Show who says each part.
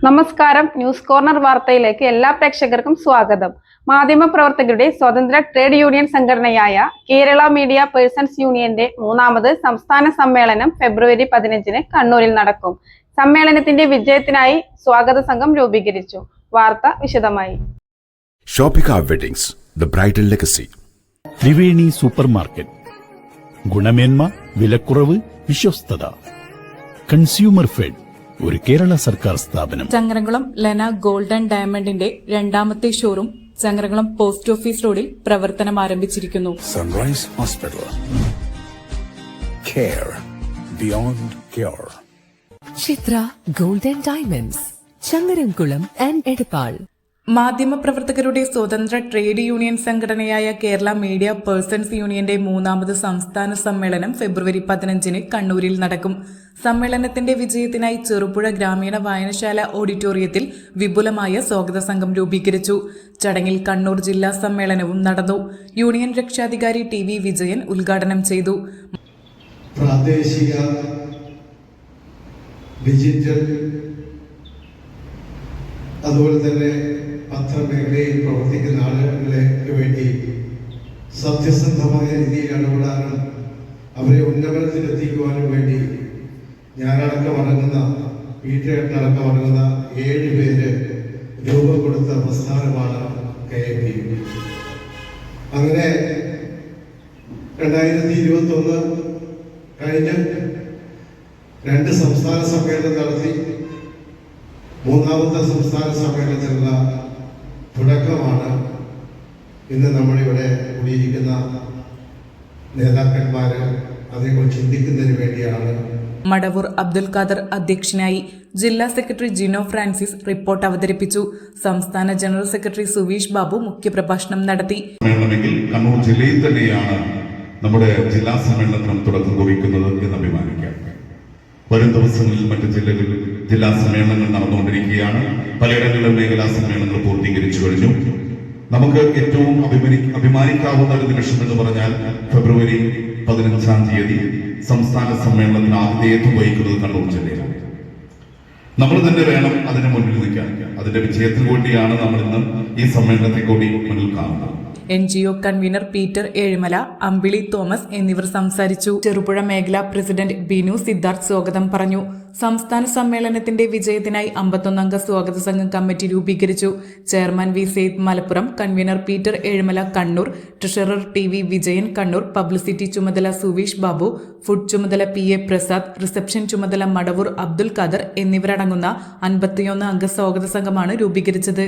Speaker 1: നമസ്കാരം. News corner വാർത്തയിലേക്ക് എല്ലാ പ്രേക്ഷകർക്കും സ്വാഗതം. മാധ്യമപ്രവർത്തകരുടെ സ്വതന്ത്ര ട്രേഡ് യൂണിയൻ സംഘടനയായ കേരള മീഡിയ പേഴ്സൺസ് യൂണിയന്റെ മൂന്നാമത് സംസ്ഥാന സമ്മേളനം ഫെബ്രുവരി 15 കണ്ണൂരിൽ നടക്കും. സമ്മേളനത്തിന്റെ വിജയത്തിനായി സ്വാഗത സംഘം രൂപീകരിച്ചു. വാർത്ത വിശദമായി.
Speaker 2: Shoppika weddings, the bridal legacy.
Speaker 3: Triveni super market. ഗുണമേന്മ, വിലക്കുറവ്, വിശ്വസ്തത. കൺസ്യൂമർ ഫെഡ്, ഒരു കേരള സർക്കാർ സ്ഥാപനം.
Speaker 4: ചങ്ങരംകുളം ലെന ഗോൾഡൻ ഡയമണ്ടിന്റെ രണ്ടാമത്തെ ഷോറൂം ചങ്ങരംകുളം പോസ്റ്റ് ഓഫീസ് റോഡിൽ പ്രവർത്തനം ആരംഭിച്ചിരിക്കുന്നു.
Speaker 2: Sunrise Hospital. Care beyond care.
Speaker 5: Chithra golden diamonds, Changaramkulam and Edappal.
Speaker 4: മാധ്യമപ്രവർത്തകരുടെ സ്വതന്ത്ര ട്രേഡ് യൂണിയൻ സംഘടനയായ കേരള മീഡിയ പേഴ്സൺസ് യൂണിയന്റെ മൂന്നാമത് സംസ്ഥാന സമ്മേളനം ഫെബ്രുവരി 15 കണ്ണൂരിൽ നടക്കും. സമ്മേളനത്തിന്റെ വിജയത്തിനായി ചെറുപുഴ ഗ്രാമീണ വായനശാല ഓഡിറ്റോറിയത്തിൽ വിപുലമായ സ്വാഗത സംഘം രൂപീകരിച്ചു. ചടങ്ങിൽ കണ്ണൂർ ജില്ലാ സമ്മേളനവും നടന്നു. യൂണിയൻ രക്ഷാധികാരി TV വിജയൻ ഉദ്ഘാടനം ചെയ്തു.
Speaker 6: പ്രാദേശിക ഡിജിറ്റൽ അതുപോലെ തന്നെ പത്രമേഖലയിൽ പ്രവർത്തിക്കുന്ന ആളുകൾക്ക് വേണ്ടി സത്യസന്ധമായ രീതിയിൽ ഇടപെടാനും അവരെ ഉന്നമനത്തിലെത്തിക്കുവാനും വേണ്ടി ഞാനടക്കമടങ്ങുന്ന വീട്ടിലടക്കമടങ്ങുന്ന 7 പേര് രൂപം കൊടുത്ത പ്രസ്ഥാനമാണ് KMP. അങ്ങനെ 2021 കഴിഞ്ഞ് 2 സംസ്ഥാന സമ്മേളനം നടത്തി. മൂന്നാമത്തെ സംസ്ഥാന സമ്മേളനത്തിലുള്ള തുടക്കമാണ് ഇന്ന് നമ്മളിവിടെ കൂടിയിരിക്കുന്ന നേതാക്കന്മാർ അതേക്കുറിച്ച് ചിന്തിക്കുന്നതിന് വേണ്ടിയാണ്.
Speaker 4: മടവൂർ അബ്ദുൽ ഖാദർ അധ്യക്ഷനായി. ജില്ലാ സെക്രട്ടറി ജിനോ ഫ്രാൻസിസ് റിപ്പോർട്ട് അവതരിപ്പിച്ചു. സംസ്ഥാന ജനറൽ സെക്രട്ടറി സുവീഷ് ബാബു മുഖ്യപ്രഭാഷണം നടത്തി.
Speaker 7: കണ്ണൂർ ജില്ലയിൽ തന്നെയാണ് നമ്മുടെ ജില്ലാ സമ്മേളനത്തിനും തുടക്കം കുറിക്കുന്നത് എന്ന് അഭിമാനിക്കാം. വരും ദിവസങ്ങളിൽ മറ്റ് ജില്ലകളിൽ ജില്ലാ സമ്മേളനങ്ങൾ നടന്നുകൊണ്ടിരിക്കുകയാണ്. പലയിടങ്ങളിലും മേഖലാ സമ്മേളനങ്ങൾ പൂർത്തീകരിച്ചു കഴിഞ്ഞു. നമുക്ക് ഏറ്റവും അഭിമാനിക്കാവുന്ന ഒരു നിമിഷം എന്ന് പറഞ്ഞാൽ ഫെബ്രുവരി 15 സംസ്ഥാന സമ്മേളനത്തിന് ആതിഥേയത്വം വഹിക്കുന്നത് കണ്ണൂർ ജില്ലയിലാണ്. നമ്മൾ തന്നെ വേണം അതിന് മുന്നിൽ നിൽക്കാൻ. അതിന്റെ വിജയത്തിന് വേണ്ടിയാണ് നമ്മൾ ഇന്ന് ഈ സമ്മേളനത്തെ കൂടി മുന്നിൽ കാണുന്നത്.
Speaker 4: NGO കൺവീനർ പീറ്റർ ഏഴിമല, അമ്പിളി തോമസ് എന്നിവർ സംസാരിച്ചു. ചെറുപുഴ മേഖലാ പ്രസിഡന്റ് ബിനു സിദ്ധാർത്ഥ് സ്വാഗതം പറഞ്ഞു. സംസ്ഥാന സമ്മേളനത്തിന്റെ വിജയത്തിനായി 51 അംഗ സ്വാഗത സംഘം കമ്മിറ്റി രൂപീകരിച്ചു. Chairman V Syed Malappuram, convener Peter Ezhimala Kannur, treasurer TV Vijayan Kannur, publicity ചുമതല സുവീഷ് ബാബു, ഫുഡ് ചുമതല PA പ്രസാദ്, റിസപ്ഷൻ ചുമതല മടവൂർ അബ്ദുൽ ഖാദർ എന്നിവരടങ്ങുന്ന 51 അംഗ സ്വാഗത സംഘമാണ് രൂപീകരിച്ചത്.